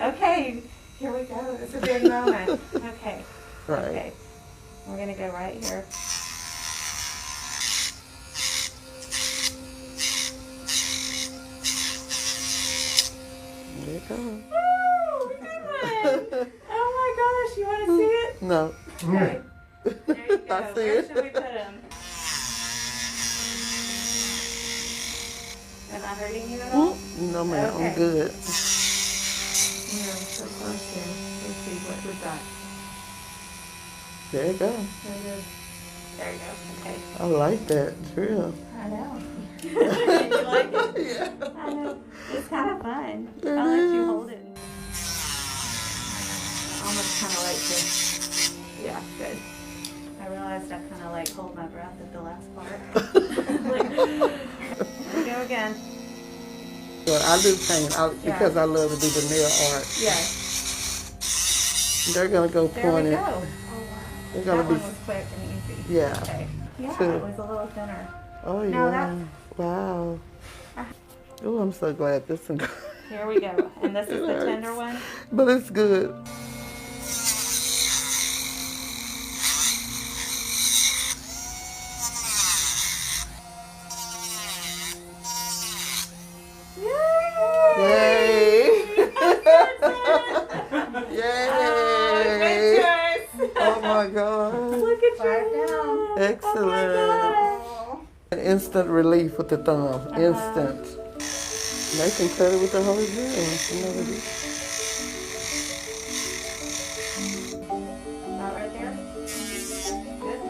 Okay, here we go. It's a big moment. Okay. Right. Okay. We're going to go right here. There it goes. Oh, we did one. Oh my gosh, you want to see it? No. Okay. There you go. I see Where it. should we put him? Am I hurting you at all? No, ma'am. Okay. I'm good. Yeah, so close here. Let's see what we've got. There you go. There it is. There you go. Okay. I like that. It's real. I know. You like it? Yeah. I know. It's kind of fun. It I'll let you is. hold it. I almost kind of like to. Yeah, good. I realized I kind of like hold my breath at the last part. Like, here we go again. Well, I do paint because I love to do the nail art. Yes. They're gonna go There we point it. go. Oh, wow. They're That gonna one be. was quick and easy. Yeah. Okay. Yeah, Two. it was a little thinner. Oh No, yeah. that's- Wow. Oh, I'm so glad this one. Here we go. And this is the hurts. tender one. But it's good. Yay! Yay! Oh my God. Look at you. Excellent. Oh An instant relief with the thumb. Instant. They can cut it with the whole drill. You know what it is? Not right there? Good?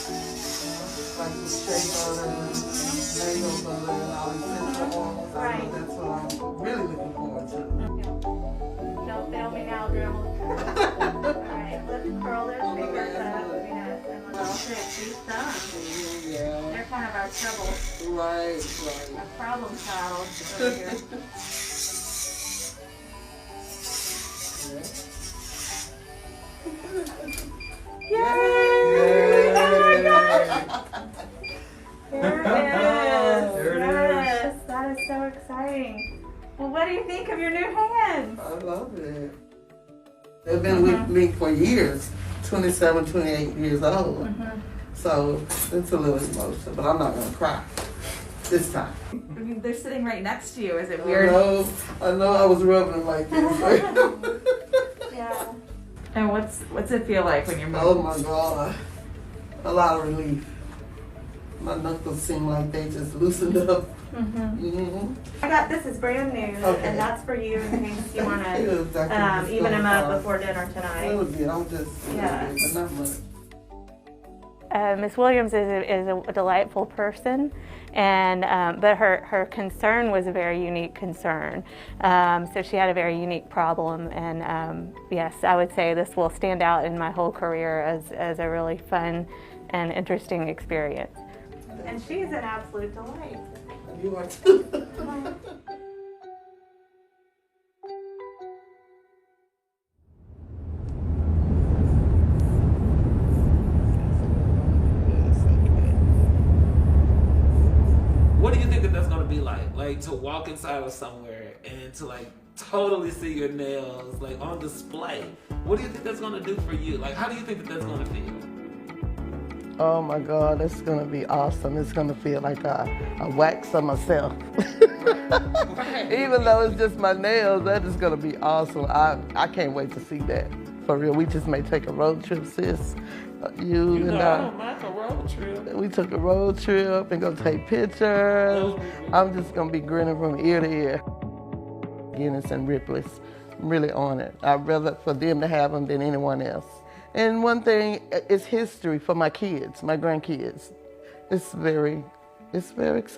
Like the shea butter, mango butter, and all these essential oils. I know that's what I'm really looking forward to. Don't fail me now, Grandma. Alright, let's curl those fingers up. Yes, and let's also these thumbs. Yeah. They're kind of our trouble, Right. our problem child over here. Yay! Yay! Oh my gosh! There it is. There it Yes, that is so exciting. Well, what do you think of your new hands? I love it. They've been with me for years, 27, 28 years old. So it's a little emotional, but I'm not going to cry this time. I mean, they're sitting right next to you. Is it I weird? know I was rubbing them like this. Yeah. And what's it feel like when you're moving? Oh my God. A lot of relief. My knuckles seem like they just loosened up. I got this is brand new, Okay. and that's for you in case you want Yeah, to exactly. even them up Just before dinner a tonight. little bit. I'm just Yeah. but not much. Miss Williams is a delightful person, and but her concern was a very unique concern. So she had a very unique problem, and yes, I would say this will stand out in my whole career as a really fun and interesting experience. And she's an absolute delight. You are too. What do you think that that's gonna be like? Like to walk inside of somewhere and to like totally see your nails like on display. What do you think that's gonna do for you? Like, how do you think that that's gonna feel? Oh my God, it's gonna be awesome. It's gonna feel like a wax of myself. Even though it's just my nails, that is gonna be awesome. I can't wait to see that. For real, we just may take a road trip, sis. You and I I. don't mind a road trip. We took a road trip and go take pictures. I'm just gonna be grinning from ear to ear. Guinness and Ripley's, I'm really honored. I'd rather for them to have them than anyone else. And one thing, it's history for my kids, my grandkids. It's very exciting.